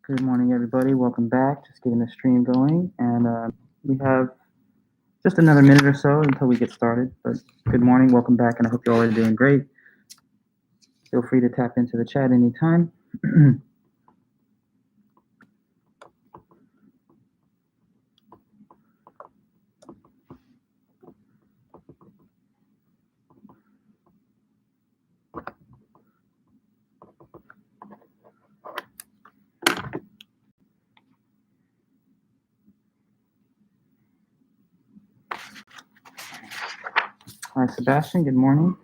Good morning, everybody. Welcome back. Just getting the stream going, and we have just another minute or so until we get started. But good morning, welcome back, and I hope you all are doing great. Feel free to tap into the chat anytime. Hi, Sebastian. Good morning.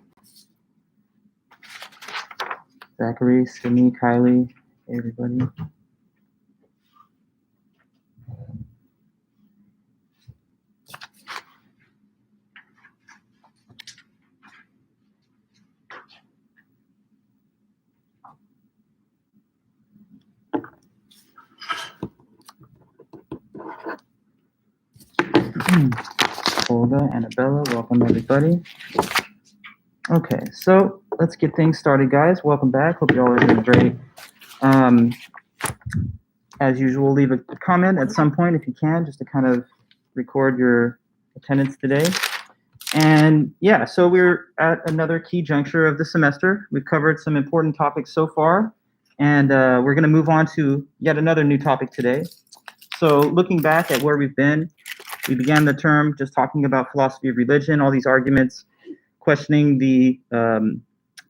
Zachary, Sydney, Kylie, everybody. Olga, Annabella, welcome everybody. Okay, so let's get things started, guys. Welcome back. Hope you all are doing great. As usual, leave a comment at some point if you can, just to kind of record your attendance today. And yeah, so we're at another key juncture of the semester. We've covered some important topics so far, and we're going to move on to yet another new topic today. So looking back at where we've been, we began the term just talking about philosophy of religion, all these arguments, questioning the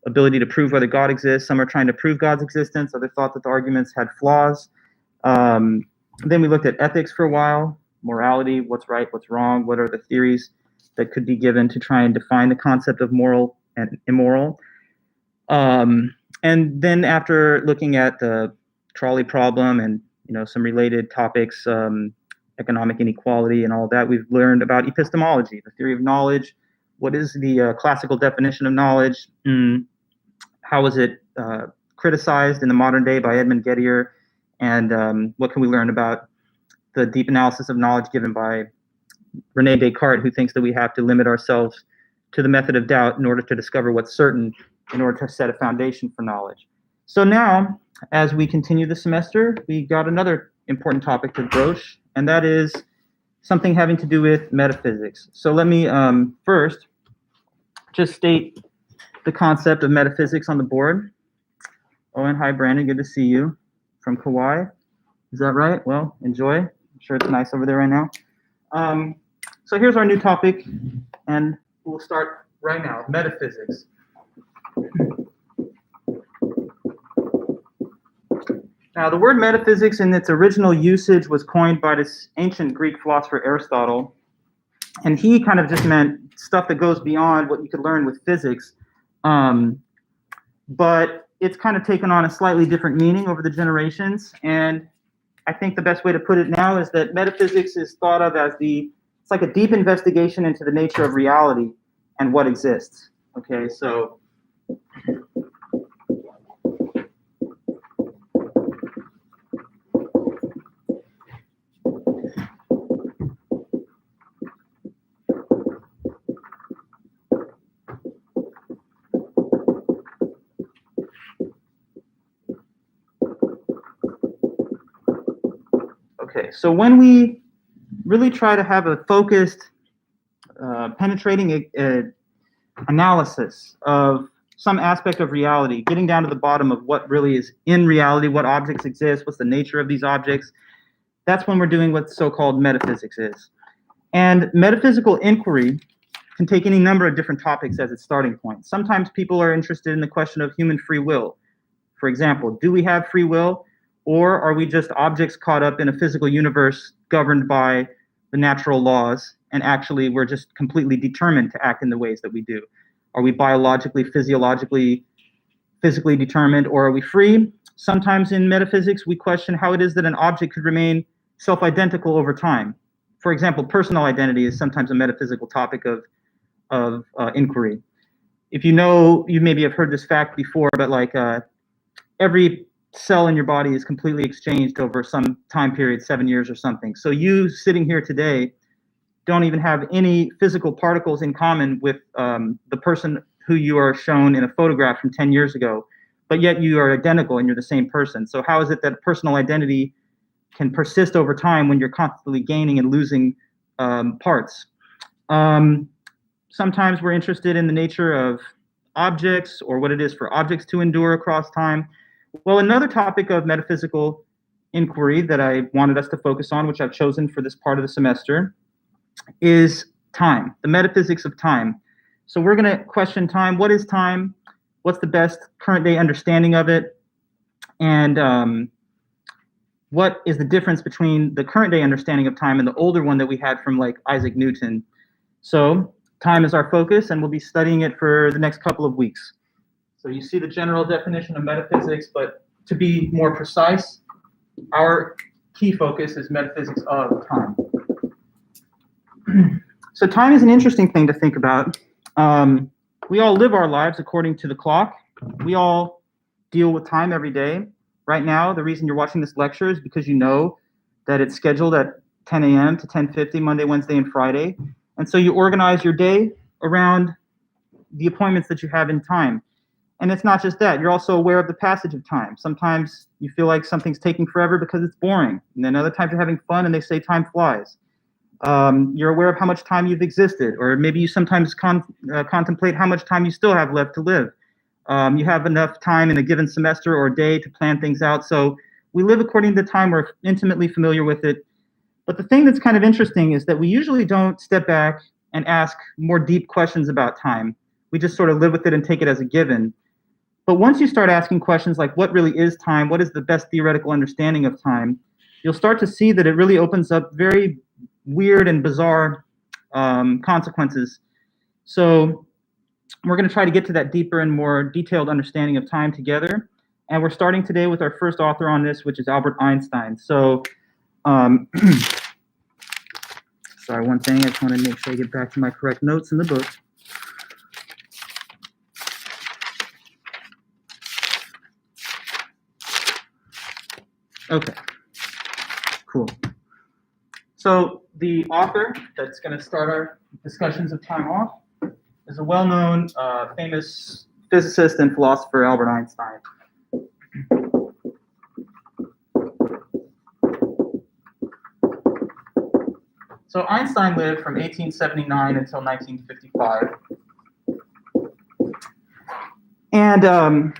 ability to prove whether God exists. Some are trying to prove God's existence. Others thought that the arguments had flaws. Then we looked at ethics for a while, morality, what's right, what's wrong, what are the theories that could be given to try and define the concept of moral and immoral. And then after looking at the trolley problem and some related topics, economic inequality and all that, we've learned about epistemology, the theory of knowledge. What is the classical definition of knowledge? How is it criticized in the modern day by Edmund Gettier? And what can we learn about the deep analysis of knowledge given by René Descartes, who thinks that we have to limit ourselves to the method of doubt in order to discover what's certain, in order to set a foundation for knowledge. So now, as we continue the semester, we got another important topic to broach, and that is something having to do with metaphysics. So let me first just state the concept of metaphysics on the board. Oh, and hi, Brandon. Good to see you from Kauai. Is that right? Well, enjoy. I'm sure it's nice over there right now. So here's our new topic, and we'll start right now, metaphysics. Now, the word metaphysics in its original usage was coined by this ancient Greek philosopher Aristotle, and he kind of just meant stuff that goes beyond what you could learn with physics, but it's kind of taken on a slightly different meaning over the generations, and I think the best way to put it now is that metaphysics is thought of as it's like a deep investigation into the nature of reality and what exists. Okay, so so when we really try to have a focused, penetrating analysis of some aspect of reality, getting down to the bottom of what really is in reality, what objects exist, what's the nature of these objects, that's when we're doing what so-called metaphysics is. And metaphysical inquiry can take any number of different topics as its starting point. Sometimes people are interested in the question of human free will. For example, do we have free will? Or are we just objects caught up in a physical universe governed by the natural laws, and actually we're just completely determined to act in the ways that we do? Are we biologically, physiologically, physically determined, or are we free? Sometimes in metaphysics, we question how it is that an object could remain self-identical over time. For example, personal identity is sometimes a metaphysical topic of inquiry. If you maybe have heard this fact before, but like every cell in your body is completely exchanged over some time period, 7 years or something. So you sitting here today don't even have any physical particles in common with the person who you are shown in a photograph from 10 years ago. but yet you are identical and you're the same person. So how is it that personal identity can persist over time when you're constantly gaining and losing parts? Sometimes we're interested in the nature of objects or what it is for objects to endure across time. Well, another topic of metaphysical inquiry that I wanted us to focus on, which I've chosen for this part of the semester, is time, the metaphysics of time. So we're going to question time. What is time? What's the best current day understanding of it? And what is the difference between the current day understanding of time and the older one that we had from like Isaac Newton? So time is our focus, and we'll be studying it for the next couple of weeks. So you see the general definition of metaphysics, but to be more precise, our key focus is metaphysics of time. So time is an interesting thing to think about. We all live our lives according to the clock. We all deal with time every day. Right now, the reason you're watching this lecture is because you know that it's scheduled at 10 a.m. to 10:50, Monday, Wednesday, and Friday. And so you organize your day around the appointments that you have in time. And it's not just that. You're also aware of the passage of time. Sometimes you feel like something's taking forever because it's boring. And then other times you're having fun and they say time flies. You're aware of how much time you've existed, or maybe you sometimes contemplate how much time you still have left to live. You have enough time in a given semester or day to plan things out. So we live according to time. We're intimately familiar with it. But the thing that's kind of interesting is that we usually don't step back and ask more deep questions about time. We just sort of live with it and take it as a given. But once you start asking questions like, what really is time? What is the best theoretical understanding of time? You'll start to see that it really opens up very weird and bizarre consequences. So we're going to try to get to that deeper and more detailed understanding of time together. And we're starting today with our first author on this, which is Albert Einstein. So sorry, one thing, I just want to make sure I get back to my correct notes in the book. Okay, cool. So the author that's going to start our discussions of time off is a well-known, famous physicist and philosopher, Albert Einstein. So Einstein lived from 1879 until 1955. And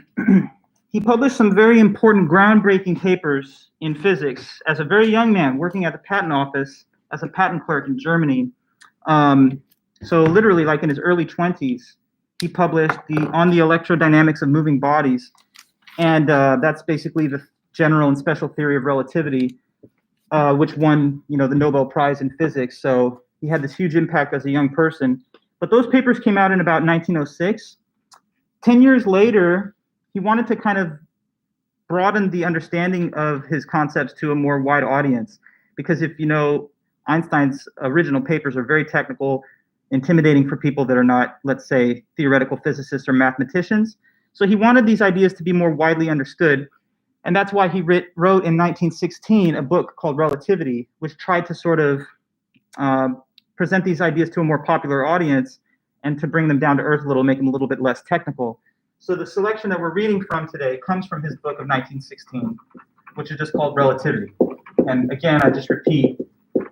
he published some very important, groundbreaking papers in physics as a very young man working at the patent office as a patent clerk in Germany. So literally, like in his early 20s, he published on the electrodynamics of moving bodies. And that's basically the general and special theory of relativity, which won, the Nobel Prize in physics. So he had this huge impact as a young person. But those papers came out in about 1906. 10 years later, he wanted to kind of broaden the understanding of his concepts to a more wide audience. Because if you know, Einstein's original papers are very technical, intimidating for people that are not, let's say, theoretical physicists or mathematicians. So he wanted these ideas to be more widely understood. And that's why he wrote in 1916 a book called Relativity, which tried to sort of present these ideas to a more popular audience and to bring them down to earth a little, make them a little bit less technical. So the selection that we're reading from today comes from his book of 1916, which is just called Relativity. And again, I just repeat,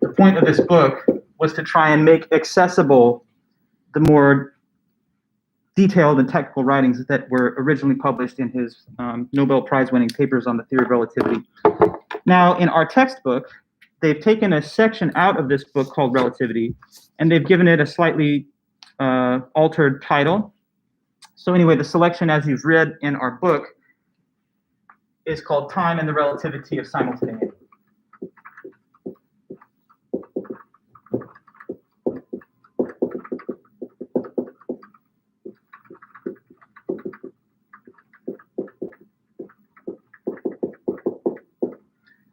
the point of this book was to try and make accessible the more detailed and technical writings that were originally published in his Nobel Prize-winning papers on the theory of relativity. Now, in our textbook, they've taken a section out of this book called Relativity, and they've given it a slightly altered title. So anyway, the selection, as you've read in our book, is called Time and the Relativity of Simultaneity.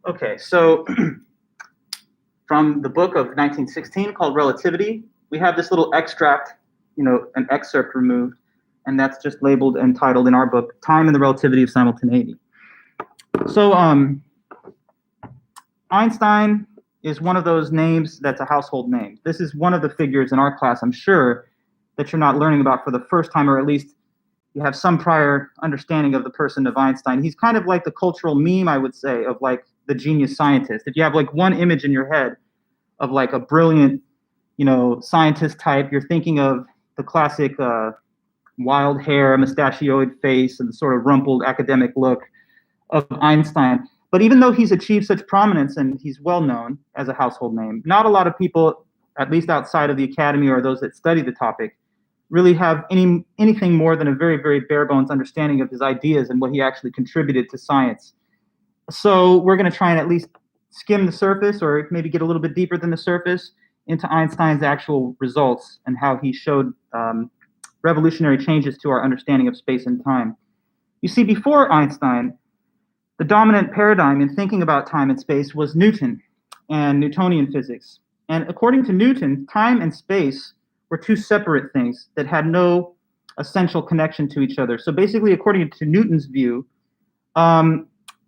Okay, so from the book of 1916 called Relativity, we have this little extract, an excerpt removed, and that's just labeled and titled in our book, Time and the Relativity of Simultaneity. So Einstein is one of those names that's a household name. This is one of the figures in our class, I'm sure, that you're not learning about for the first time, or at least you have some prior understanding of the person of Einstein. He's kind of like the cultural meme, I would say, of like the genius scientist. If you have like one image in your head of like a brilliant, scientist type, you're thinking of the classic wild hair, mustachioed face, and the sort of rumpled academic look of Einstein. But even though he's achieved such prominence and he's well known as a household name, not a lot of people, at least outside of the academy or those that study the topic, really have anything more than a very, very bare bones understanding of his ideas and what he actually contributed to science. So we're going to try and at least skim the surface, or maybe get a little bit deeper than the surface, into Einstein's actual results and how he showed revolutionary changes to our understanding of space and time. You see, before Einstein, the dominant paradigm in thinking about time and space was Newton and Newtonian physics. And according to Newton, time and space were two separate things that had no essential connection to each other. So basically, according to Newton's view,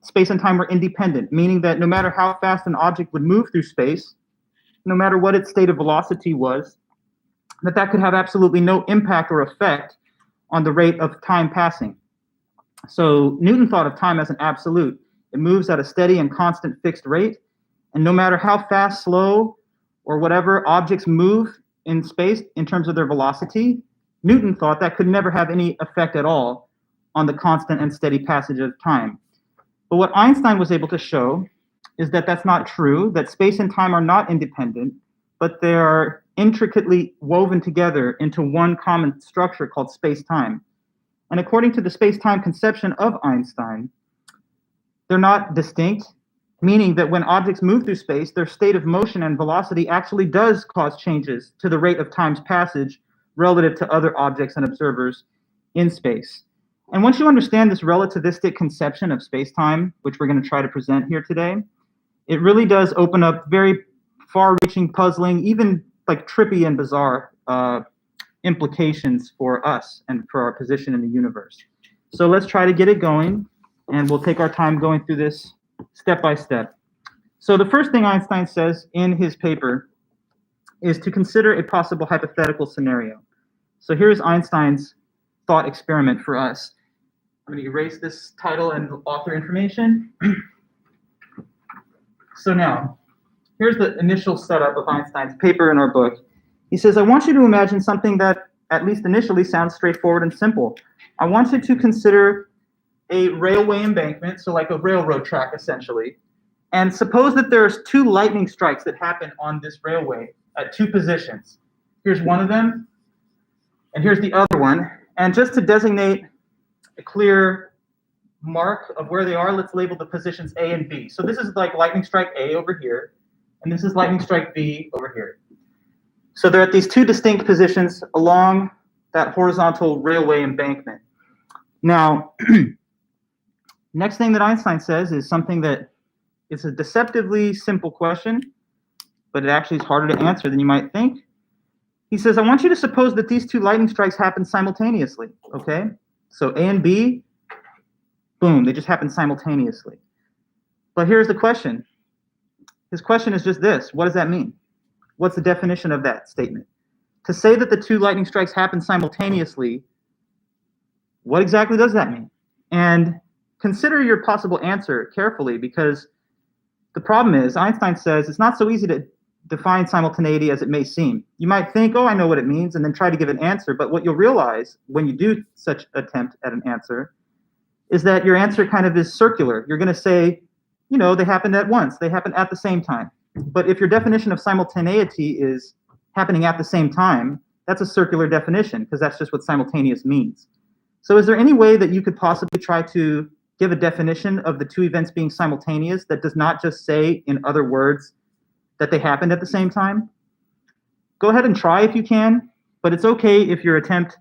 space and time were independent, meaning that no matter how fast an object would move through space, no matter what its state of velocity was, that could have absolutely no impact or effect on the rate of time passing. So Newton thought of time as an absolute. It moves at a steady and constant fixed rate, and no matter how fast, slow, or whatever objects move in space in terms of their velocity, Newton thought that could never have any effect at all on the constant and steady passage of time. But what Einstein was able to show is that that's not true, that space and time are not independent, but they are intricately woven together into one common structure called space-time. And according to the space-time conception of Einstein, they're not distinct, meaning that when objects move through space, their state of motion and velocity actually does cause changes to the rate of time's passage relative to other objects and observers in space. And once you understand this relativistic conception of space-time, which we're going to try to present here today, it really does open up very far-reaching, puzzling, even like trippy and bizarre implications for us and for our position in the universe. So let's try to get it going, and we'll take our time going through this step by step. So the first thing Einstein says in his paper is to consider a possible hypothetical scenario. So here's Einstein's thought experiment for us. I'm going to erase this title and author information. So now, here's the initial setup of Einstein's paper in our book. He says, I want you to imagine something that, at least initially, sounds straightforward and simple. I want you to consider a railway embankment, so like a railroad track, essentially. And suppose that there's two lightning strikes that happen on this railway at two positions. Here's one of them, and here's the other one. And just to designate a clear mark of where they are, let's label the positions A and B. So this is like lightning strike A over here, and this is lightning strike B over here. So they're at these two distinct positions along that horizontal railway embankment. Now, next thing that Einstein says is something that is a deceptively simple question, but it actually is harder to answer than you might think. He says, I want you to suppose that these two lightning strikes happen simultaneously, okay? So A and B, boom, they just happen simultaneously. But here's the question. His question is just this. What does that mean? What's the definition of that statement? To say that the two lightning strikes happen simultaneously, what exactly does that mean? And consider your possible answer carefully, because the problem is, Einstein says it's not so easy to define simultaneity as it may seem. You might think, oh, I know what it means, and then try to give an answer. But what you'll realize when you do such attempt at an answer is that your answer kind of is circular. You're going to say, they happened at once. They happened at the same time. But if your definition of simultaneity is happening at the same time, that's a circular definition, because that's just what simultaneous means. So is there any way that you could possibly try to give a definition of the two events being simultaneous that does not just say, in other words, that they happened at the same time? Go ahead and try if you can, but it's okay if your attempt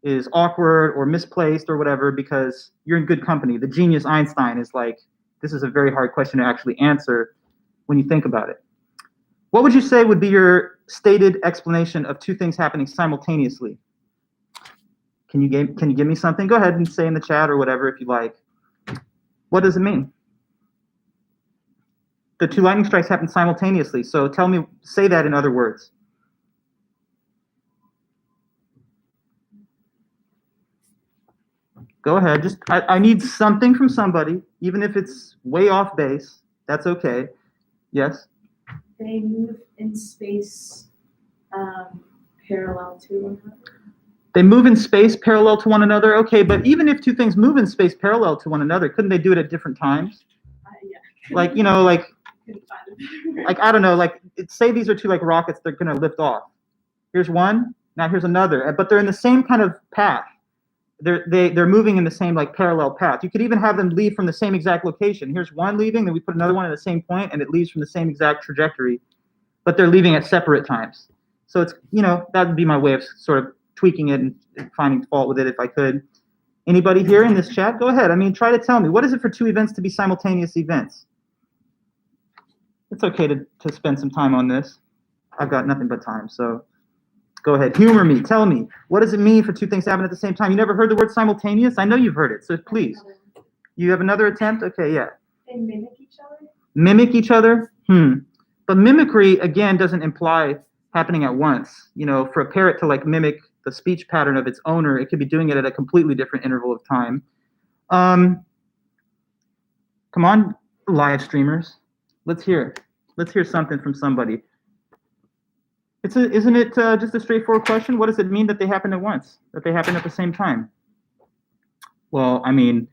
is awkward or misplaced or whatever, because you're in good company. The genius Einstein is like, this is a very hard question to actually answer when you think about it. What would you say would be your stated explanation of two things happening simultaneously? Can you give me something? Go ahead and say in the chat or whatever if you like. What does it mean? The two lightning strikes happen simultaneously. So tell me, say that in other words. Go ahead. Just I need something from somebody, even if it's way off base. That's okay. Yes? They move in space parallel to one another. They move in space parallel to one another. Okay, but even if two things move in space parallel to one another, couldn't they do it at different times? Yeah. Like, you know, like, Couldn't find it. like I don't know, like say these are two like rockets they're gonna lift off. Here's one, now here's another, but they're in the same kind of path. They're moving in the same like parallel path. You could even have them leave from the same exact location. Here's one leaving, then we put another one at the same point, and it leaves from the same exact trajectory, but they're leaving at separate times. So it's, you know, that would be my way of sort of tweaking it and finding fault with it if I could. Anybody here in this chat? Go ahead. I mean, try to tell me. What is it for two events to be simultaneous events? It's okay to spend some time on this. I've got nothing but time, so go ahead. Humor me. Tell me. What does it mean for two things to happen at the same time? You never heard the word simultaneous? I know you've heard it, so please. You have another attempt? Okay, yeah. They mimic each other? Mimic each other? But mimicry, again, doesn't imply happening at once. You know, for a parrot to like mimic the speech pattern of its owner, it could be doing it at a completely different interval of time. Come on, live streamers. Let's hear something from somebody. Isn't it just a straightforward question? What does it mean that they happen at once? That they happen at the same time? Well, I mean,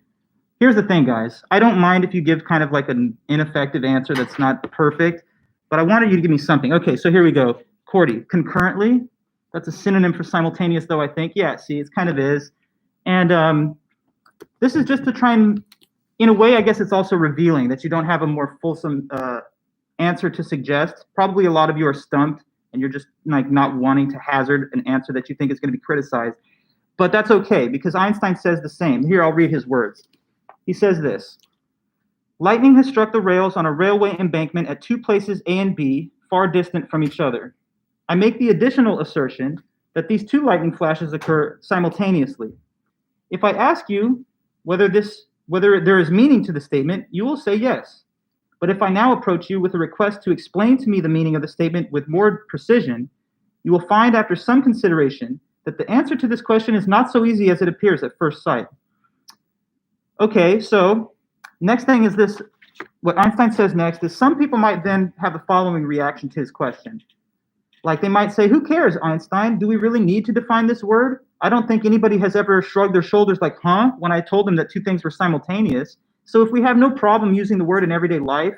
here's the thing, guys. I don't mind if you give kind of like an ineffective answer that's not perfect, but I wanted you to give me something. Okay, so here we go. Cordy, concurrently. That's a synonym for simultaneous, though, I think. Yeah, see, it kind of is. And this is just to try and, in a way, I guess it's also revealing that you don't have a more fulsome answer to suggest. Probably a lot of you are stumped, and you're just like not wanting to hazard an answer that you think is going to be criticized. But that's okay, because Einstein says the same. Here, I'll read his words. He says this: lightning has struck the rails on a railway embankment at two places A and B, far distant from each other. I make the additional assertion that these two lightning flashes occur simultaneously. If I ask you whether there is meaning to the statement, you will say yes. But if I now approach you with a request to explain to me the meaning of the statement with more precision, you will find after some consideration that the answer to this question is not so easy as it appears at first sight. Okay, so next thing is this. What Einstein says next is some people might then have the following reaction to his question. Like they might say, who cares, Einstein? Do we really need to define this word? I don't think anybody has ever shrugged their shoulders like, huh, when I told them that two things were simultaneous. So if we have no problem using the word in everyday life,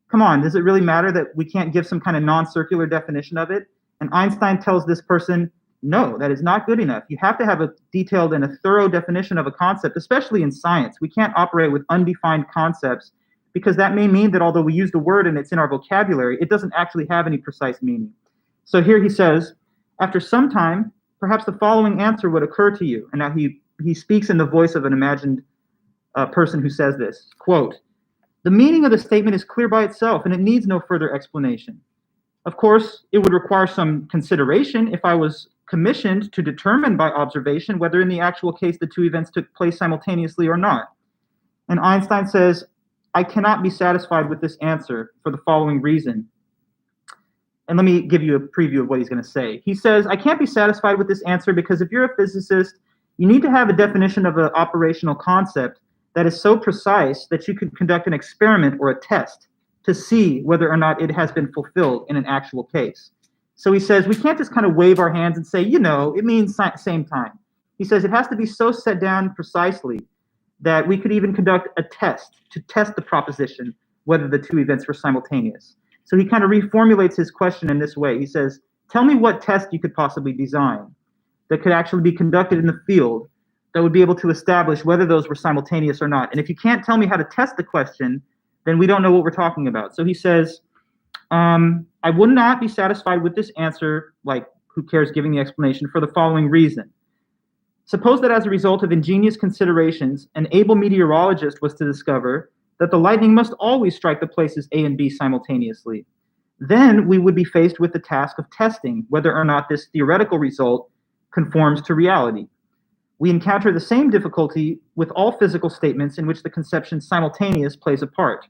come on, does it really matter that we can't give some kind of non-circular definition of it? And Einstein tells this person, no, that is not good enough. You have to have a detailed and a thorough definition of a concept, especially in science. We can't operate with undefined concepts because that may mean that although we use the word and it's in our vocabulary, it doesn't actually have any precise meaning. So here he says, after some time, perhaps the following answer would occur to you. And now he speaks in the voice of an imagined person who says this, quote, the meaning of the statement is clear by itself and it needs no further explanation. Of course, it would require some consideration if I was commissioned to determine by observation whether in the actual case the two events took place simultaneously or not. And Einstein says, I cannot be satisfied with this answer for the following reason. And let me give you a preview of what he's going to say. He says, I can't be satisfied with this answer because if you're a physicist, you need to have a definition of an operational concept that is so precise that you could conduct an experiment or a test to see whether or not it has been fulfilled in an actual case. So he says, we can't just kind of wave our hands and say, you know, it means same time. He says it has to be so set down precisely that we could even conduct a test to test the proposition whether the two events were simultaneous. So he kind of reformulates his question in this way. He says, tell me what test you could possibly design that could actually be conducted in the field that would be able to establish whether those were simultaneous or not. And if you can't tell me how to test the question, then we don't know what we're talking about. So he says, I would not be satisfied with this answer, like who cares giving the explanation, for the following reason. Suppose that as a result of ingenious considerations, an able meteorologist was to discover that the lightning must always strike the places A and B simultaneously. Then we would be faced with the task of testing whether or not this theoretical result conforms to reality. We encounter the same difficulty with all physical statements in which the conception simultaneous plays a part.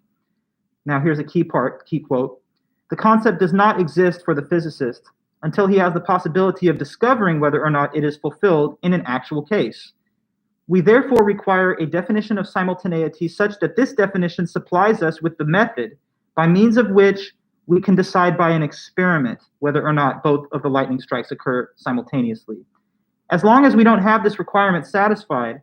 Now here's a key quote. The concept does not exist for the physicist until he has the possibility of discovering whether or not it is fulfilled in an actual case. We therefore require a definition of simultaneity such that this definition supplies us with the method by means of which we can decide by an experiment whether or not both of the lightning strikes occur simultaneously. As long as we don't have this requirement satisfied,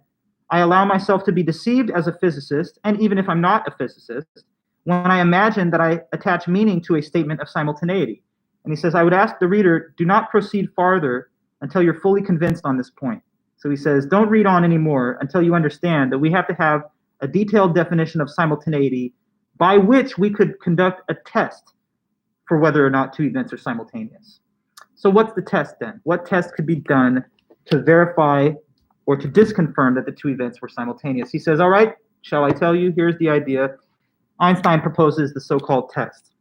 I allow myself to be deceived as a physicist, and even if I'm not a physicist, when I imagine that I attach meaning to a statement of simultaneity. And he says, I would ask the reader, do not proceed farther until you're fully convinced on this point. So he says, don't read on anymore until you understand that we have to have a detailed definition of simultaneity by which we could conduct a test for whether or not two events are simultaneous. So what's the test then? What test could be done to verify or to disconfirm that the two events were simultaneous? He says, all right, shall I tell you? Here's the idea. Einstein proposes the so-called test.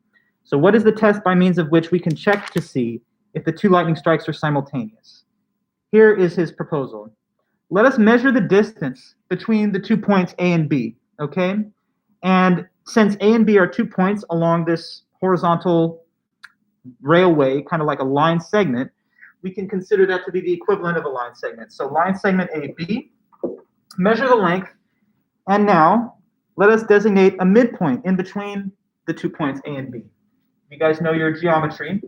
So what is the test by means of which we can check to see if the two lightning strikes are simultaneous? Here is his proposal. Let us measure the distance between the 2 points A and B, okay? And since A and B are 2 points along this horizontal railway, kind of like a line segment, we can consider that to be the equivalent of a line segment. So line segment AB, measure the length, and now let us designate a midpoint in between the 2 points A and B. You guys know your geometry.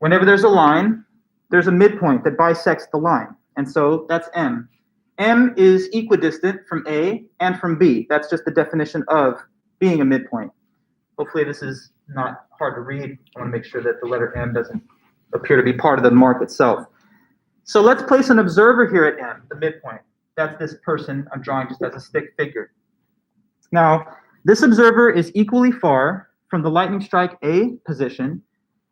Whenever there's a line, there's a midpoint that bisects the line, and so that's M. M is equidistant from A and from B. That's just the definition of being a midpoint. Hopefully this is not hard to read. I want to make sure that the letter M doesn't appear to be part of the mark itself. So let's place an observer here at M, the midpoint. That's this person I'm drawing just as a stick figure. Now, this observer is equally far from the lightning strike A position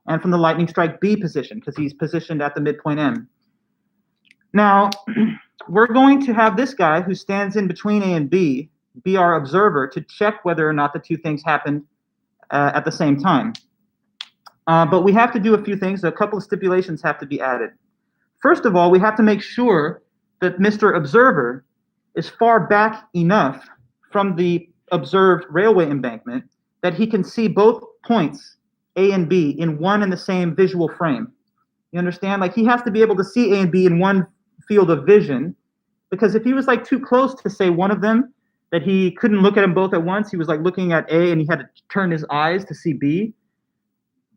and from the lightning strike B position because he's positioned at the midpoint M. Now, we're going to have this guy who stands in between A and B be our observer to check whether or not the two things happened at the same time. But we have to do a few things. A couple of stipulations have to be added. First of all, we have to make sure that Mr. Observer is far back enough from the observed railway embankment that he can see both points, A and B, in one and the same visual frame. You understand? Like, he has to be able to see A and B in one field of vision, because if he was like too close to say one of them, that he couldn't look at them both at once, he was like looking at A and he had to turn his eyes to see B.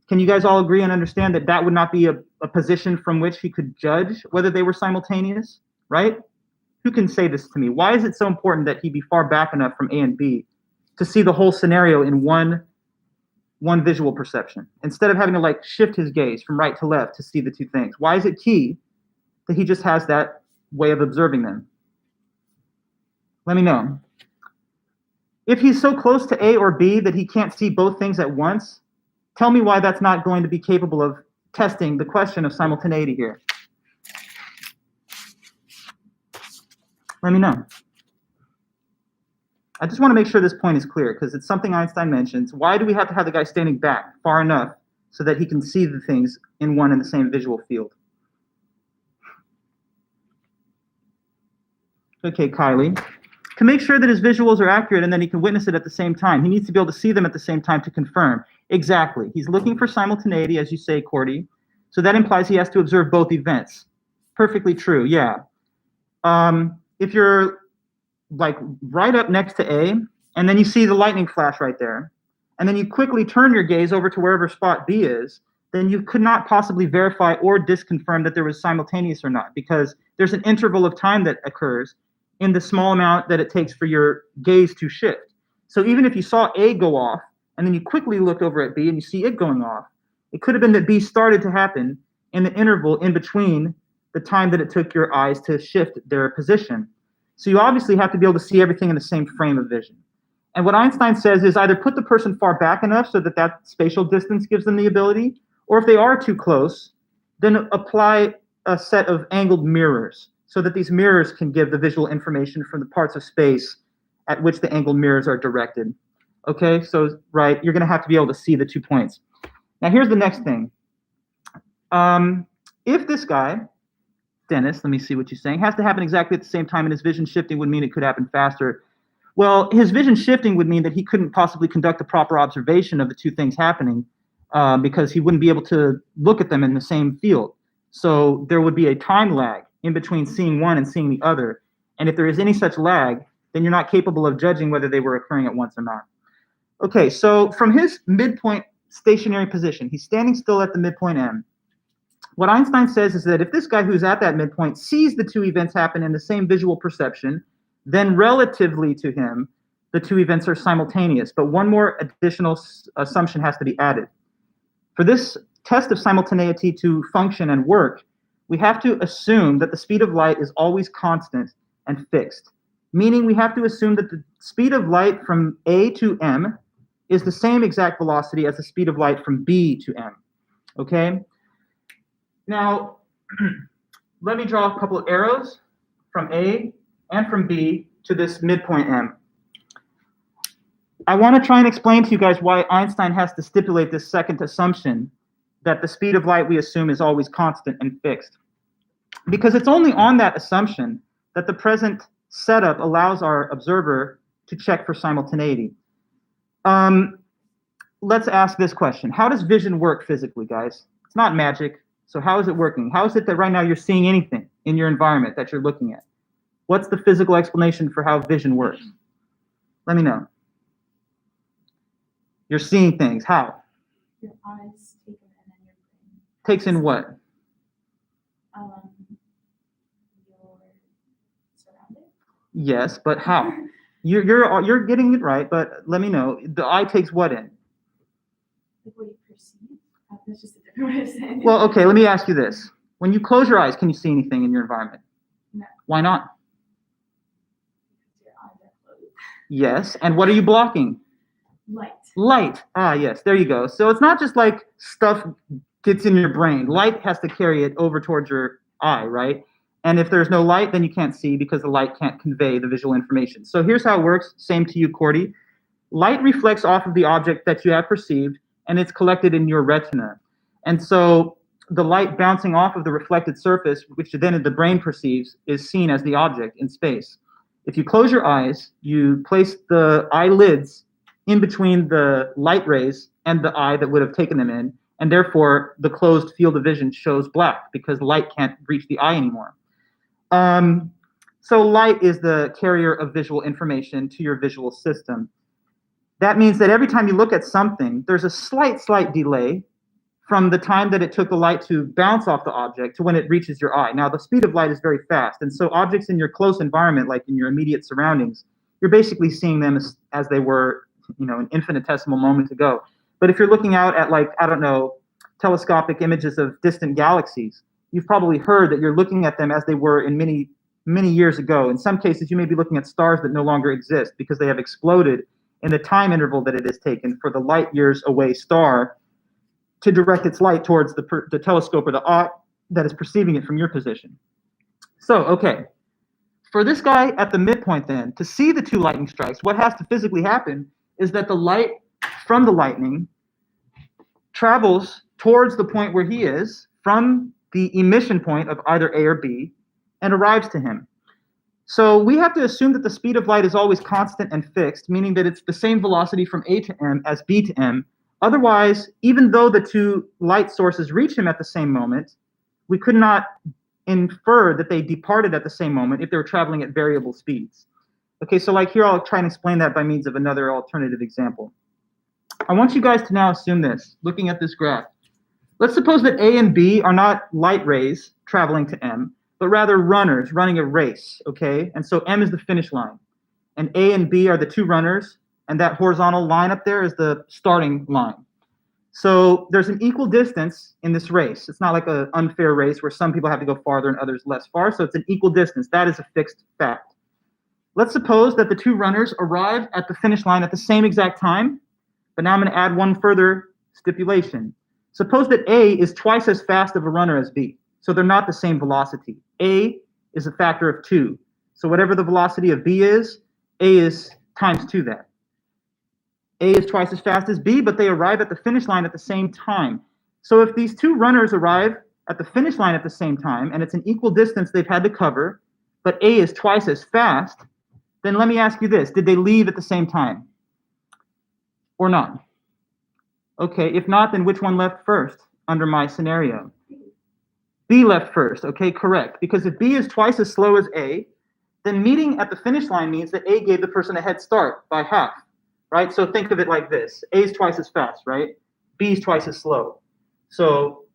Can you guys all agree and understand that that would not be a position from which he could judge whether they were simultaneous, right? Who can say this to me? Why is it so important that he be far back enough from A and B to see the whole scenario in one visual perception, instead of having to like shift his gaze from right to left to see the two things? Why is it key that he just has that way of observing them? Let me know. If he's so close to A or B that he can't see both things at once, tell me why that's not going to be capable of testing the question of simultaneity here. Let me know. I just want to make sure this point is clear because it's something Einstein mentions. Why do we have to have the guy standing back far enough so that he can see the things in one and the same visual field? Okay, Kylie. To make sure that his visuals are accurate and that he can witness it at the same time, he needs to be able to see them at the same time to confirm. Exactly. He's looking for simultaneity, as you say, Cordy. So that implies he has to observe both events. Perfectly true, yeah. If you're like right up next to A, and then you see the lightning flash right there, and then you quickly turn your gaze over to wherever spot B is, then you could not possibly verify or disconfirm that there was simultaneous or not, because there's an interval of time that occurs in the small amount that it takes for your gaze to shift. So even if you saw A go off, and then you quickly looked over at B and you see it going off, it could have been that B started to happen in the interval in between the time that it took your eyes to shift their position. So you obviously have to be able to see everything in the same frame of vision. And what Einstein says is either put the person far back enough so that that spatial distance gives them the ability, or if they are too close, then apply a set of angled mirrors so that these mirrors can give the visual information from the parts of space at which the angled mirrors are directed. Okay, so right, you're going to have to be able to see the 2 points. Now here's the next thing. If this guy, Dennis, let me see what you're saying, has to happen exactly at the same time, and his vision shifting would mean it could happen faster. Well, his vision shifting would mean that he couldn't possibly conduct a proper observation of the two things happening because he wouldn't be able to look at them in the same field. So there would be a time lag in between seeing one and seeing the other. And if there is any such lag, then you're not capable of judging whether they were occurring at once or not. Okay, so from his midpoint stationary position, he's standing still at the midpoint M. What Einstein says is that if this guy who's at that midpoint sees the two events happen in the same visual perception, then relatively to him, the two events are simultaneous. But one more additional assumption has to be added. For this test of simultaneity to function and work, we have to assume that the speed of light is always constant and fixed, meaning we have to assume that the speed of light from A to M is the same exact velocity as the speed of light from B to M, okay? Now, let me draw a couple of arrows from A and from B to this midpoint M. I want to try and explain to you guys why Einstein has to stipulate this second assumption that the speed of light we assume is always constant and fixed. Because it's only on that assumption that the present setup allows our observer to check for simultaneity. Let's ask this question. How does vision work physically, guys? It's not magic. So how is it working? How is it that right now you're seeing anything in your environment that you're looking at? What's the physical explanation for how vision works? Let me know. You're seeing things. How? Your eyes take it in and your brain. Takes in what? Your surroundings. Yes, but how? You're getting it right, but let me know. The eye takes what in? Like what you perceive. That's just a different way of saying it. Well, okay, let me ask you this. When you close your eyes, can you see anything in your environment? No. Why not? Because your eyes are closed. Yes, and what are you blocking? Light. Light. Ah, yes, there you go. So it's not just like stuff gets in your brain. Light has to carry it over towards your eye, right? And if there's no light, then you can't see because the light can't convey the visual information. So here's how it works. Same to you, Cordy. Light reflects off of the object that you have perceived, and it's collected in your retina. And so the light bouncing off of the reflected surface, which then the brain perceives, is seen as the object in space. If you close your eyes, you place the eyelids in between the light rays and the eye that would have taken them in, and therefore the closed field of vision shows black because light can't reach the eye anymore. So light is the carrier of visual information to your visual system. That means that every time you look at something, there's a slight delay from the time that it took the light to bounce off the object to when it reaches your eye. Now, the speed of light is very fast, and so objects in your close environment, like in your immediate surroundings, you're basically seeing them as they were, an infinitesimal moment ago. But if you're looking out at, like, I don't know, telescopic images of distant galaxies, you've probably heard that you're looking at them as they were in many, many years ago. In some cases, you may be looking at stars that no longer exist because they have exploded in the time interval that it has taken for the light years away star to direct its light towards the telescope or the eye that is perceiving it from your position. So, okay, for this guy at the midpoint then, to see the two lightning strikes, what has to physically happen is that the light from the lightning travels towards the point where he is from the emission point of either A or B and arrives to him. So we have to assume that the speed of light is always constant and fixed, meaning that it's the same velocity from A to M as B to M. Otherwise, even though the two light sources reach him at the same moment, we could not infer that they departed at the same moment if they were traveling at variable speeds. Okay, so like here, I'll try and explain that by means of another alternative example. I want you guys to now assume this, looking at this graph. Let's suppose that A and B are not light rays traveling to M, but rather runners running a race, okay? And so M is the finish line. And A and B are the two runners, and that horizontal line up there is the starting line. So there's an equal distance in this race. It's not like an unfair race where some people have to go farther and others less far, so it's an equal distance. That is a fixed fact. Let's suppose that the two runners arrive at the finish line at the same exact time, but now I'm going to add one further stipulation. Suppose that A is twice as fast of a runner as B, so they're not the same velocity. A is a factor of 2, so whatever the velocity of B is, A is times 2 that. A is twice as fast as B, but they arrive at the finish line at the same time. So if these two runners arrive at the finish line at the same time, and it's an equal distance they've had to cover, but A is twice as fast, then let me ask you this. Did they leave at the same time? Or not? Okay, if not, then which one left first under my scenario? B left first, okay, correct. Because if B is twice as slow as A, then meeting at the finish line means that A gave the person a head start by half, right? So think of it like this. A is twice as fast, right? B is twice as slow. So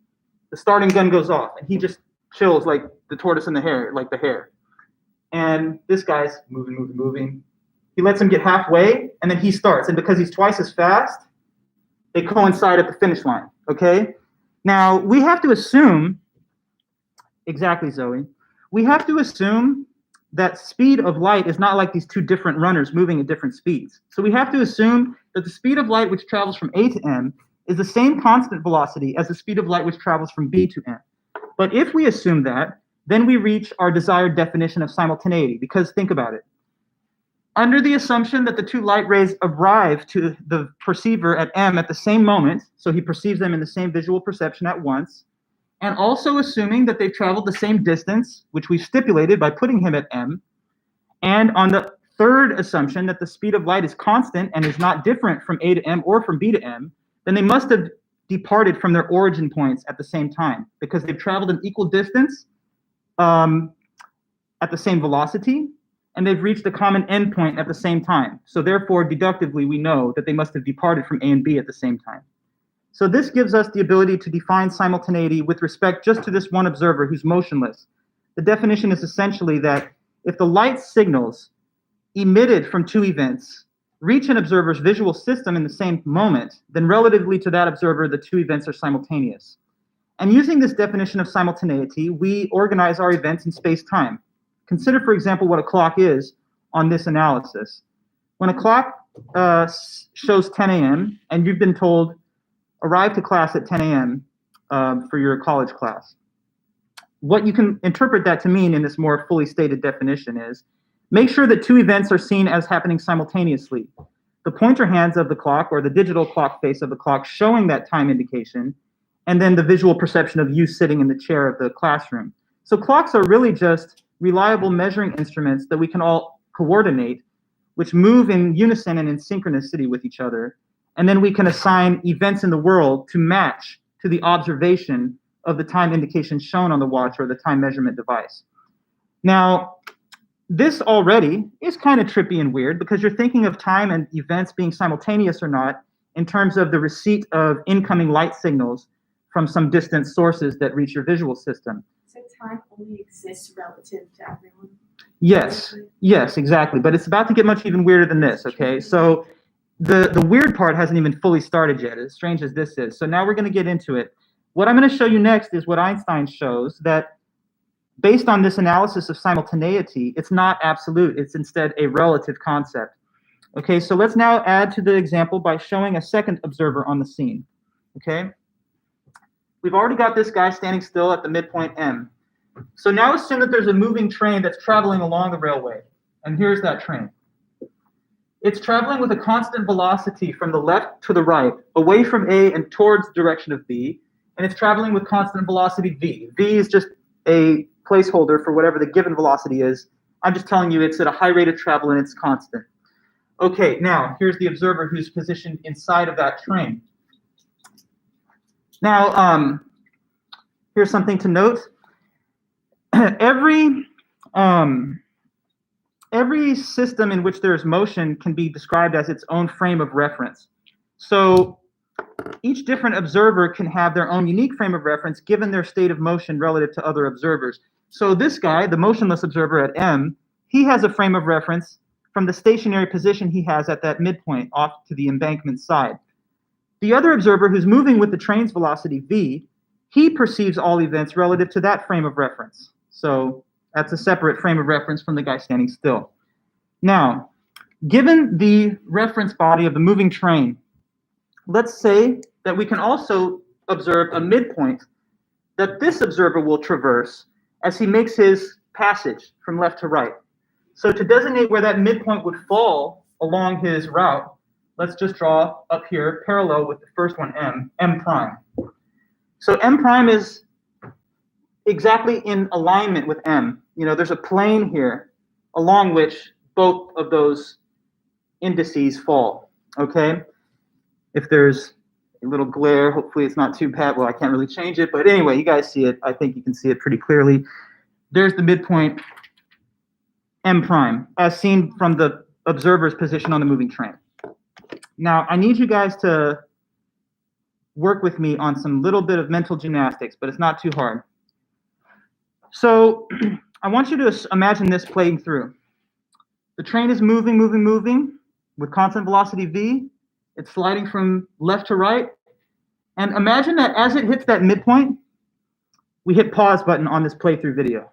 the starting gun goes off, and he just chills like the tortoise in the hare, like the hare. And this guy's moving. He lets him get halfway, and then he starts. And because he's twice as fast, they coincide at the finish line, okay? Now, we have to assume, exactly, Zoe, we have to assume that speed of light is not like these two different runners moving at different speeds. So we have to assume that the speed of light which travels from A to M is the same constant velocity as the speed of light which travels from B to M. But if we assume that, then we reach our desired definition of simultaneity, because think about it. Under the assumption that the two light rays arrive to the perceiver at M at the same moment, so he perceives them in the same visual perception at once, and also assuming that they've traveled the same distance, which we've stipulated by putting him at M, and on the third assumption that the speed of light is constant and is not different from A to M or from B to M, then they must have departed from their origin points at the same time, because they've traveled an equal distance at the same velocity, and they've reached a common endpoint at the same time. So therefore, deductively, we know that they must have departed from A and B at the same time. So this gives us the ability to define simultaneity with respect just to this one observer who's motionless. The definition is essentially that if the light signals emitted from two events reach an observer's visual system in the same moment, then relatively to that observer, the two events are simultaneous. And using this definition of simultaneity, we organize our events in space-time. Consider, for example, what a clock is on this analysis. When a clock shows 10 a.m. and you've been told, arrive to class at 10 a.m. For your college class, what you can interpret that to mean in this more fully stated definition is, make sure that two events are seen as happening simultaneously. The pointer hands of the clock, or the digital clock face of the clock, showing that time indication, and then the visual perception of you sitting in the chair of the classroom. So clocks are really just reliable measuring instruments that we can all coordinate, which move in unison and in synchronicity with each other. And then we can assign events in the world to match to the observation of the time indication shown on the watch or the time measurement device. Now, this already is kind of trippy and weird, because you're thinking of time and events being simultaneous or not in terms of the receipt of incoming light signals from some distant sources that reach your visual system. So time only exists relative to everyone? Yes, exactly. But it's about to get much even weirder than this, okay? So the weird part hasn't even fully started yet, as strange as this is. So now we're going to get into it. What I'm going to show you next is what Einstein shows, that based on this analysis of simultaneity, it's not absolute. It's instead a relative concept. Okay, so let's now add to the example by showing a second observer on the scene. Okay? We've already got this guy standing still at the midpoint M. So now assume that there's a moving train that's traveling along the railway. And here's that train. It's traveling with a constant velocity from the left to the right, away from A and towards the direction of B. And it's traveling with constant velocity V. V is just a placeholder for whatever the given velocity is. I'm just telling you it's at a high rate of travel and it's constant. Okay, now here's the observer who's positioned inside of that train. Now, here's something to note. Every system in which there is motion can be described as its own frame of reference. So each different observer can have their own unique frame of reference given their state of motion relative to other observers. So this guy, the motionless observer at M, he has a frame of reference from the stationary position he has at that midpoint off to the embankment side. The other observer, who's moving with the train's velocity V, he perceives all events relative to that frame of reference. So that's a separate frame of reference from the guy standing still. Now, given the reference body of the moving train, let's say that we can also observe a midpoint that this observer will traverse as he makes his passage from left to right. So to designate where that midpoint would fall along his route, let's just draw up here parallel with the first one, M prime. So M prime is exactly in alignment with M. You know, there's a plane here along which both of those indices fall, okay? If there's a little glare, hopefully it's not too bad. Well, I can't really change it, but anyway, you guys see it. I think you can see it pretty clearly. There's the midpoint M prime, as seen from the observer's position on the moving train. Now, I need you guys to work with me on some little bit of mental gymnastics, but it's not too hard. So I want you to imagine this playing through. The train is moving, moving, moving with constant velocity v. It's sliding from left to right. And imagine that as it hits that midpoint, we hit pause button on this playthrough video.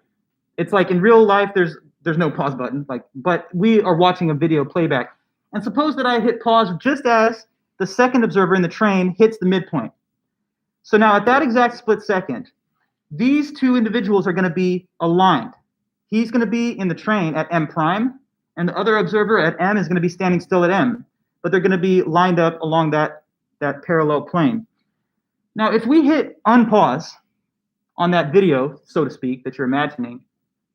It's like in real life, there's no pause button, but we are watching a video playback. And suppose that I hit pause just as the second observer in the train hits the midpoint. So now at that exact split second, these two individuals are going to be aligned. He's going to be in the train at M prime, and the other observer at M is going to be standing still at M, but they're going to be lined up along that parallel plane. Now, if we hit unpause on that video, so to speak, that you're imagining,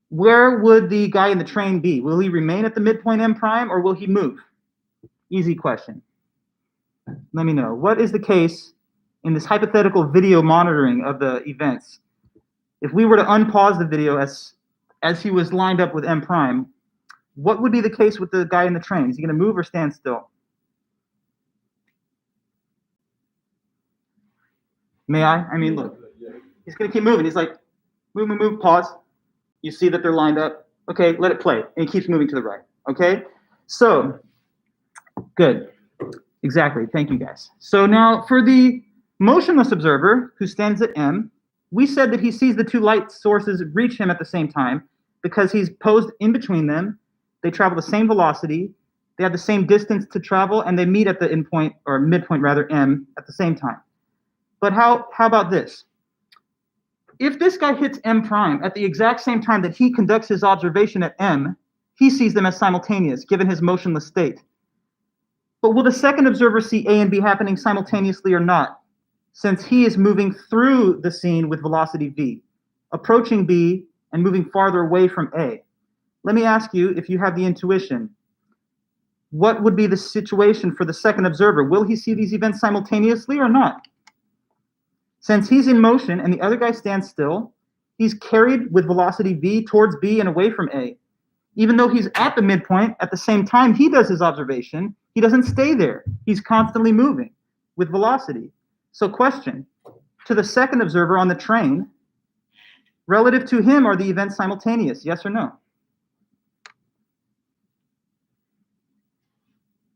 where would the guy in the train be? Will he remain at the midpoint M prime, or will he move? Easy question. Let me know. What is the case in this hypothetical video monitoring of the events? If we were to unpause the video as he was lined up with M prime, what would be the case with the guy in the train? Is he going to move or stand still? May I? I mean, look. He's going to keep moving. He's like, move, move, move, pause. You see that they're lined up. Okay, let it play. And he keeps moving to the right. Okay? So, good. Exactly. Thank you, guys. So now for the motionless observer who stands at M, we said that he sees the two light sources reach him at the same time because he's posed in between them. They travel the same velocity. They have the same distance to travel, and they meet at the endpoint, or midpoint rather, M, at the same time. But how about this? If this guy hits M prime at the exact same time that he conducts his observation at M, he sees them as simultaneous, given his motionless state. But will the second observer see A and B happening simultaneously or not, since he is moving through the scene with velocity v, approaching B and moving farther away from A? Let me ask you, if you have the intuition, what would be the situation for the second observer? Will he see these events simultaneously or not? Since he's in motion and the other guy stands still, he's carried with velocity v towards B and away from A. Even though he's at the midpoint, at the same time he does his observation, he doesn't stay there. He's constantly moving with velocity. So question, to the second observer on the train, relative to him, are the events simultaneous, yes or no?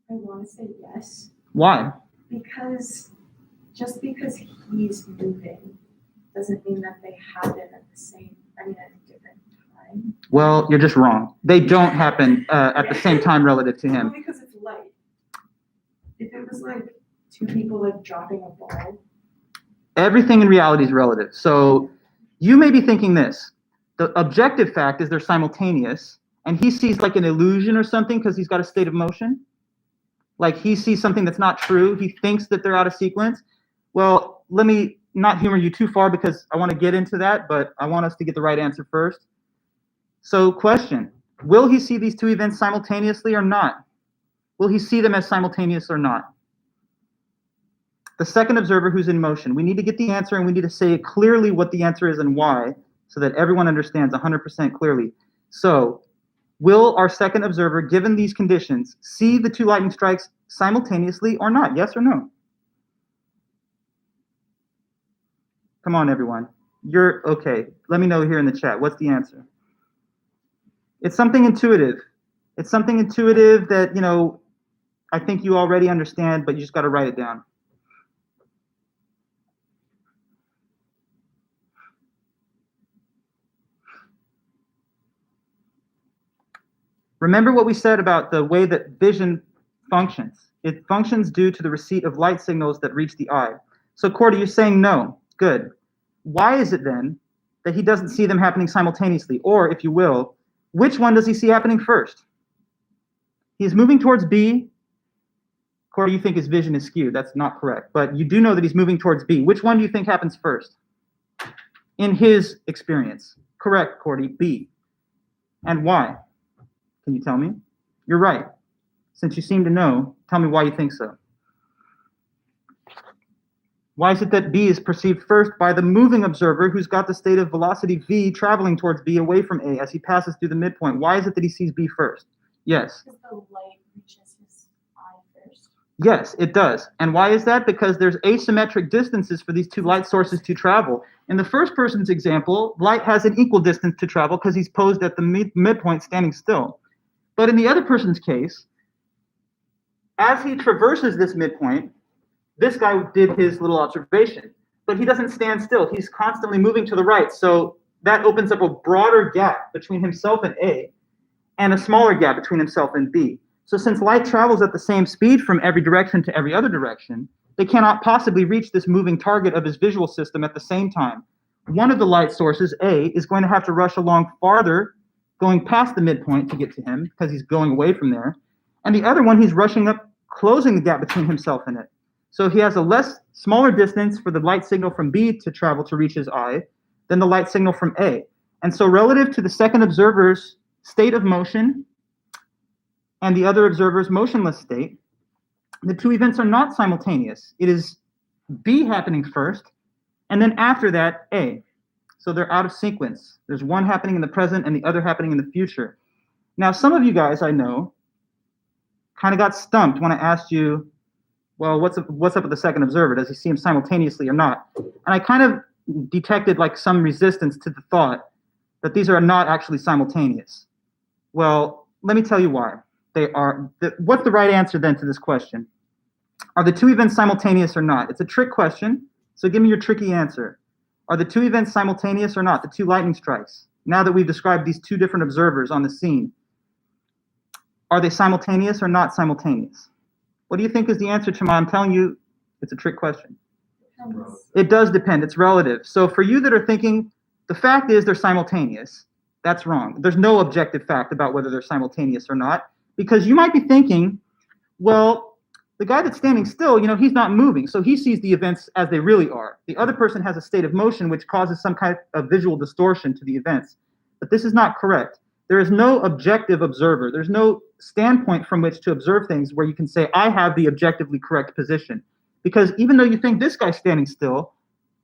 I want to say yes. Why? Because just because he's moving doesn't mean that they happen at a different time. Well, you're just wrong. They don't happen at the same time relative to him. Well, because it's light. If it was like two people like dropping a ball. Everything in reality is relative. So you may be thinking this. The objective fact is they're simultaneous, and he sees like an illusion or something because he's got a state of motion. Like he sees something that's not true. He thinks that they're out of sequence. Well, let me not humor you too far because I want to get into that, but I want us to get the right answer first. So question, will he see these two events simultaneously or not? Will he see them as simultaneous or not? The second observer who's in motion, we need to get the answer and we need to say clearly what the answer is and why so that everyone understands 100% clearly. So will our second observer, given these conditions, see the two lightning strikes simultaneously or not? Yes or no? Come on, everyone. You're okay. Let me know here in the chat. What's the answer? It's something intuitive. It's something intuitive that, I think you already understand, but you just got to write it down. Remember what we said about the way that vision functions. It functions due to the receipt of light signals that reach the eye. So, Cordy, you're saying no. Good. Why is it then that he doesn't see them happening simultaneously? Or, if you will, which one does he see happening first? He's moving towards B. Cordy, you think his vision is skewed. That's not correct. But you do know that he's moving towards B. Which one do you think happens first? In his experience. Correct, Cordy, B. And why? Can you tell me? You're right. Since you seem to know, tell me why you think so. Why is it that B is perceived first by the moving observer who's got the state of velocity v traveling towards B away from A as he passes through the midpoint? Why is it that he sees B first? Yes. Because the light reaches his eye first. Yes, it does. And why is that? Because there's asymmetric distances for these two light sources to travel. In the first person's example, light has an equal distance to travel because he's posed at the midpoint standing still. But in the other person's case, as he traverses this midpoint, this guy did his little observation, but he doesn't stand still. He's constantly moving to the right. So that opens up a broader gap between himself and A and a smaller gap between himself and B. So since light travels at the same speed from every direction to every other direction, they cannot possibly reach this moving target of his visual system at the same time. One of the light sources, A, is going to have to rush along farther, going past the midpoint to get to him because he's going away from there. And the other one, he's rushing up, closing the gap between himself and it. So he has a smaller distance for the light signal from B to travel to reach his eye than the light signal from A. And so relative to the second observer's state of motion and the other observer's motionless state, the two events are not simultaneous. It is B happening first, and then after that, A. So they're out of sequence. There's one happening in the present and the other happening in the future. Now, some of you guys I know kind of got stumped when I asked you, well, what's up with the second observer? Does he see him simultaneously or not? And I kind of detected like some resistance to the thought that these are not actually simultaneous. Well, let me tell you why. They are. What's the right answer then to this question? Are the two events simultaneous or not? It's a trick question, so give me your tricky answer. Are the two events simultaneous or not, the two lightning strikes? Now that we've described these two different observers on the scene, are they simultaneous or not simultaneous? What do you think is the answer to I'm telling you it's a trick question? It does depend. It's relative. So for you that are thinking, the fact is they're simultaneous, that's wrong. There's no objective fact about whether they're simultaneous or not, because you might be thinking, well, the guy that's standing still, he's not moving, so he sees the events as they really are. The other person has a state of motion which causes some kind of visual distortion to the events. But this is not correct. There is no objective observer. There's no standpoint from which to observe things where you can say, I have the objectively correct position. Because even though you think this guy's standing still,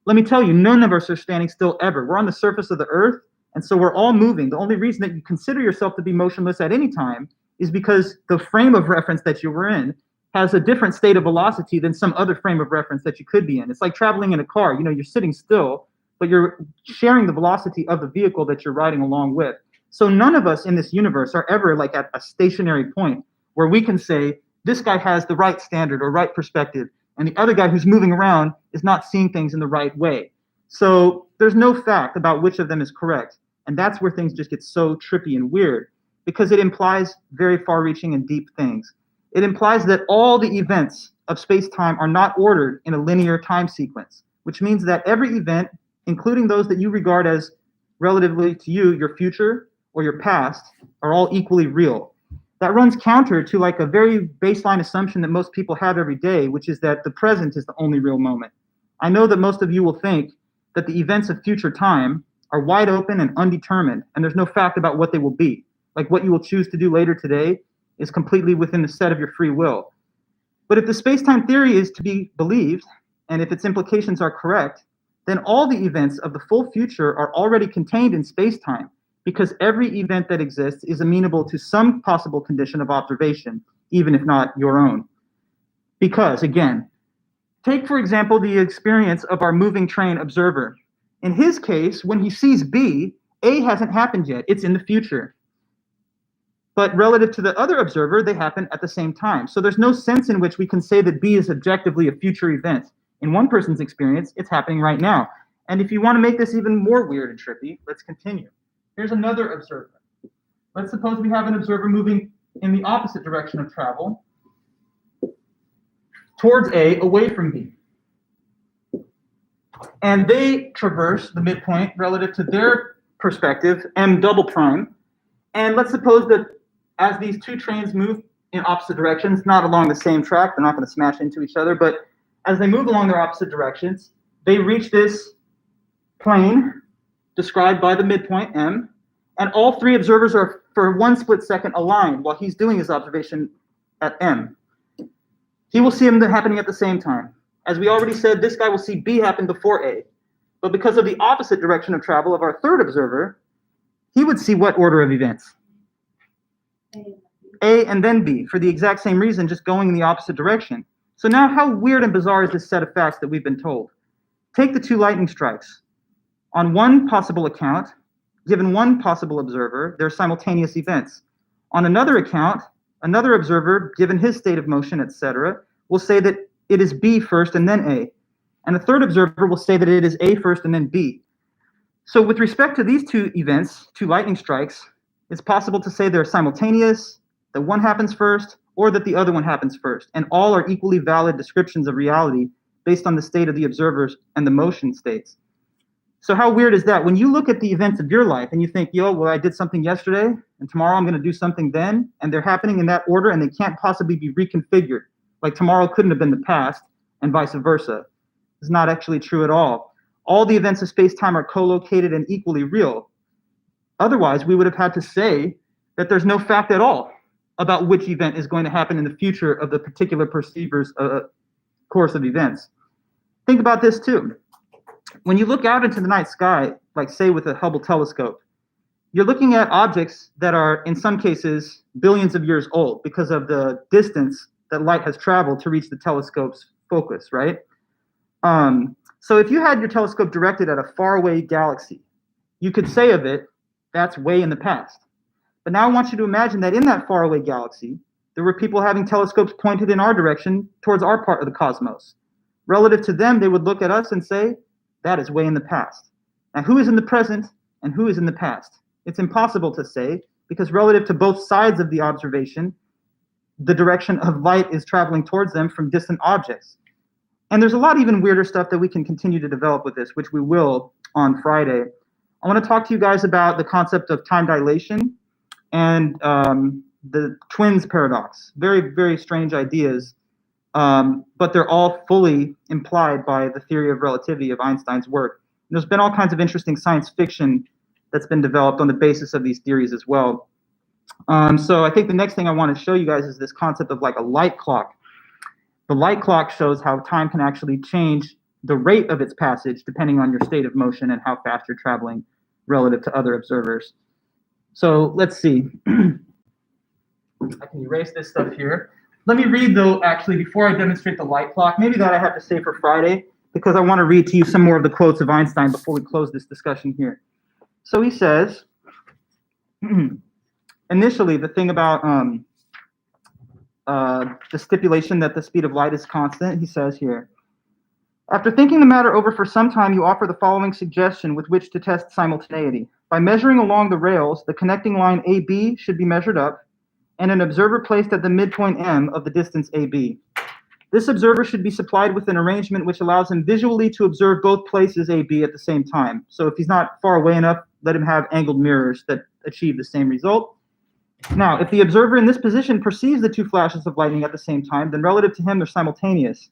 let me tell you, none of us are standing still ever. We're on the surface of the earth, and so we're all moving. The only reason that you consider yourself to be motionless at any time is because the frame of reference that you were in has a different state of velocity than some other frame of reference that you could be in. It's like traveling in a car. You're sitting still, but you're sharing the velocity of the vehicle that you're riding along with. So none of us in this universe are ever like at a stationary point where we can say, this guy has the right standard or right perspective, and the other guy who's moving around is not seeing things in the right way. So there's no fact about which of them is correct. And that's where things just get so trippy and weird, because it implies very far-reaching and deep things. It implies that all the events of space-time are not ordered in a linear time sequence, which means that every event, including those that you regard as relatively to you, your future or your past, are all equally real. That runs counter to like a very baseline assumption that most people have every day, which is that the present is the only real moment. I know that most of you will think that the events of future time are wide open and undetermined, and there's no fact about what they will be. Like what you will choose to do later today is completely within the set of your free will. But if the space-time theory is to be believed, and if its implications are correct, then all the events of the full future are already contained in space-time, because every event that exists is amenable to some possible condition of observation, even if not your own. Because, again, take, for example, the experience of our moving train observer. In his case, when he sees B, A hasn't happened yet. It's in the future. But relative to the other observer, they happen at the same time. So there's no sense in which we can say that B is objectively a future event. In one person's experience, it's happening right now. And if you want to make this even more weird and trippy, let's continue. Here's another observer. Let's suppose we have an observer moving in the opposite direction of travel, towards A, away from B. And they traverse the midpoint relative to their perspective, M double prime. And let's suppose that as these two trains move in opposite directions, not along the same track, they're not going to smash into each other, but as they move along their opposite directions, they reach this plane described by the midpoint, M, and all three observers are, for 1 split second, aligned while he's doing his observation at M. He will see them happening at the same time. As we already said, this guy will see B happen before A. But because of the opposite direction of travel of our third observer, he would see what order of events? A and then B, for the exact same reason, just going in the opposite direction. So now how weird and bizarre is this set of facts that we've been told? Take the two lightning strikes. On one possible account, given one possible observer, they're simultaneous events. On another account, another observer, given his state of motion, etc., will say that it is B first and then A. And a third observer will say that it is A first and then B. So with respect to these two events, two lightning strikes, it's possible to say they're simultaneous, that one happens first, or that the other one happens first. And all are equally valid descriptions of reality based on the state of the observers and the motion states. So how weird is that? When you look at the events of your life and you think, yo, well, I did something yesterday, and tomorrow I'm going to do something then, and they're happening in that order, and they can't possibly be reconfigured. Like tomorrow couldn't have been the past, and vice versa. It's not actually true at all. All the events of space-time are co-located and equally real. Otherwise, we would have had to say that there's no fact at all about which event is going to happen in the future of the particular perceiver's course of events. Think about this too. When you look out into the night sky, like say with a Hubble telescope, you're looking at objects that are, in some cases, billions of years old because of the distance that light has traveled to reach the telescope's focus, right? So if you had your telescope directed at a faraway galaxy, you could say of it, that's way in the past. But now I want you to imagine that in that faraway galaxy, there were people having telescopes pointed in our direction towards our part of the cosmos. Relative to them, they would look at us and say, that is way in the past. Now, who is in the present and who is in the past? It's impossible to say because relative to both sides of the observation, the direction of light is traveling towards them from distant objects. And there's a lot even weirder stuff that we can continue to develop with this, which we will on Friday. I want to talk to you guys about the concept of time dilation and the twins paradox. Very, very strange ideas, but they're all fully implied by the theory of relativity of Einstein's work. And there's been all kinds of interesting science fiction that's been developed on the basis of these theories as well. So I think the next thing I want to show you guys is this concept of like a light clock. The light clock shows how time can actually change the rate of its passage depending on your state of motion and how fast you're traveling relative to other observers. So let's see. I can erase this stuff here. Let me read, though, actually, before I demonstrate the light clock, maybe that I have to say for Friday, because I want to read to you some more of the quotes of Einstein before we close this discussion here. So he says, initially, the thing about the stipulation that the speed of light is constant, he says here, after thinking the matter over for some time, you offer the following suggestion with which to test simultaneity. By measuring along the rails, the connecting line AB should be measured up, and an observer placed at the midpoint M of the distance AB. This observer should be supplied with an arrangement which allows him visually to observe both places AB at the same time. So if he's not far away enough, let him have angled mirrors that achieve the same result. Now, if the observer in this position perceives the two flashes of lightning at the same time, then relative to him, they're simultaneous.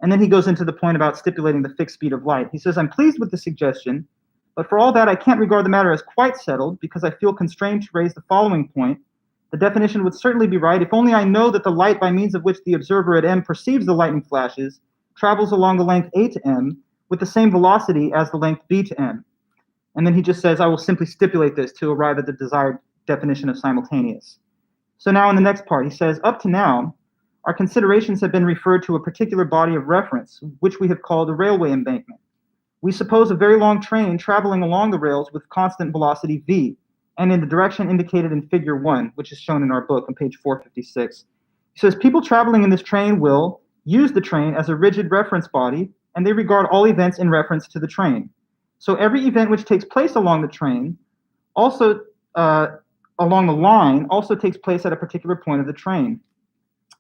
And then he goes into the point about stipulating the fixed speed of light. He says, I'm pleased with the suggestion, but for all that, I can't regard the matter as quite settled because I feel constrained to raise the following point. The definition would certainly be right if only I know that the light by means of which the observer at M perceives the lightning flashes travels along the length A to M with the same velocity as the length B to M. And then he just says, I will simply stipulate this to arrive at the desired definition of simultaneous. So now in the next part, he says, up to now, our considerations have been referred to a particular body of reference, which we have called a railway embankment. We suppose a very long train traveling along the rails with constant velocity v, and in the direction indicated in figure 1, which is shown in our book on page 456. He says, people traveling in this train will use the train as a rigid reference body, and they regard all events in reference to the train. So every event which takes place along the train, also along the line, also takes place at a particular point of the train.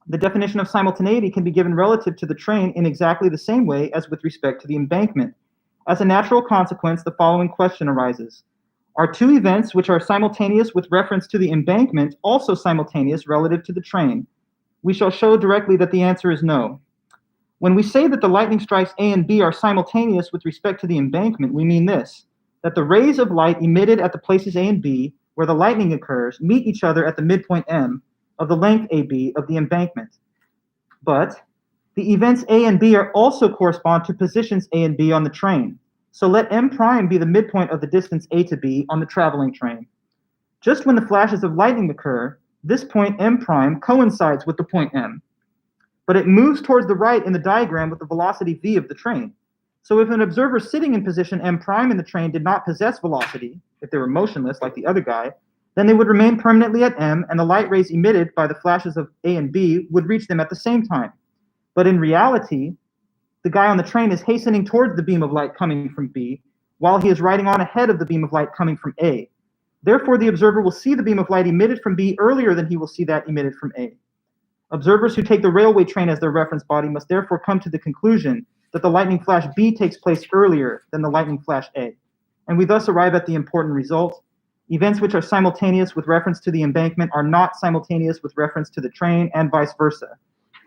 The definition of simultaneity can be given relative to the train in exactly the same way as with respect to the embankment. As a natural consequence, the following question arises. Are two events which are simultaneous with reference to the embankment also simultaneous relative to the train? We shall show directly that the answer is no. When we say that the lightning strikes A and B are simultaneous with respect to the embankment, we mean this, that the rays of light emitted at the places A and B, where the lightning occurs, meet each other at the midpoint M of the length AB of the embankment. But The events A and B are also correspond to positions A and B on the train. So let M prime be the midpoint of the distance A to B on the traveling train. Just when the flashes of lightning occur, this point M prime coincides with the point M, but it moves towards the right in the diagram with the velocity v of the train. So if an observer sitting in position M prime in the train did not possess velocity, if they were motionless like the other guy, then they would remain permanently at M, and the light rays emitted by the flashes of A and B would reach them at the same time. But in reality, the guy on the train is hastening towards the beam of light coming from B, while he is riding on ahead of the beam of light coming from A. Therefore, the observer will see the beam of light emitted from B earlier than he will see that emitted from A. Observers who take the railway train as their reference body must therefore come to the conclusion that the lightning flash B takes place earlier than the lightning flash A. And we thus arrive at the important result. Events which are simultaneous with reference to the embankment are not simultaneous with reference to the train, and vice versa.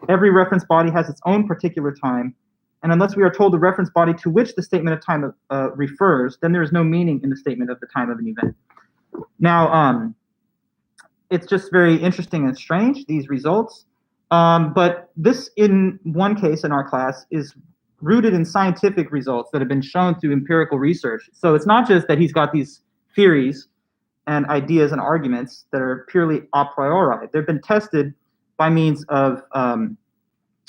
Every reference body has its own particular time, and unless we are told the reference body to which the statement of time refers, then there is no meaning in the statement of the time of an event. Now, it's just very interesting and strange, these results. But this, in one case in our class, is rooted in scientific results that have been shown through empirical research. So it's not just that he's got these theories and ideas and arguments that are purely a priori. They've been tested by means of,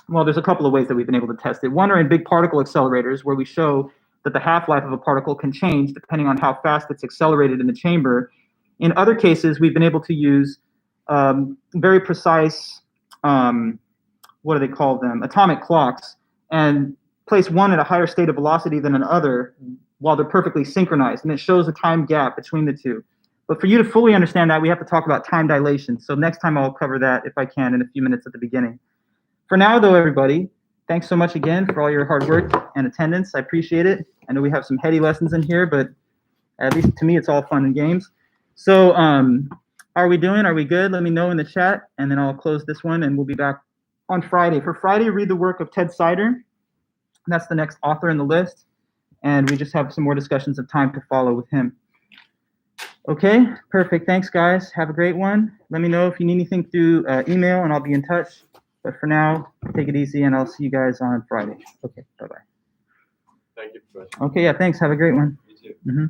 well, there's a couple of ways that we've been able to test it. One are in big particle accelerators, where we show that the half-life of a particle can change depending on how fast it's accelerated in the chamber. In other cases, we've been able to use very precise, what do they call them, atomic clocks, and place one at a higher state of velocity than another while they're perfectly synchronized, and it shows a time gap between the two. But for you to fully understand that, we have to talk about time dilation. So next time I'll cover that, if I can, in a few minutes at the beginning. For now, though, everybody, thanks so much again for all your hard work and attendance. I appreciate it. I know we have some heady lessons in here, but at least to me, it's all fun and games. So are we doing? Are we good? Let me know in the chat, and then I'll close this one, and we'll be back on Friday. For Friday, read the work of Ted Sider. That's the next author in the list, and we just have some more discussions of time to follow with him. Okay, perfect. Thanks, guys. Have a great one. Let me know if you need anything through email, and I'll be in touch. But for now, take it easy, and I'll see you guys on Friday. Okay, bye-bye. Thank you, Professor. Okay, yeah, thanks. Have a great one. You too. Mm-hmm.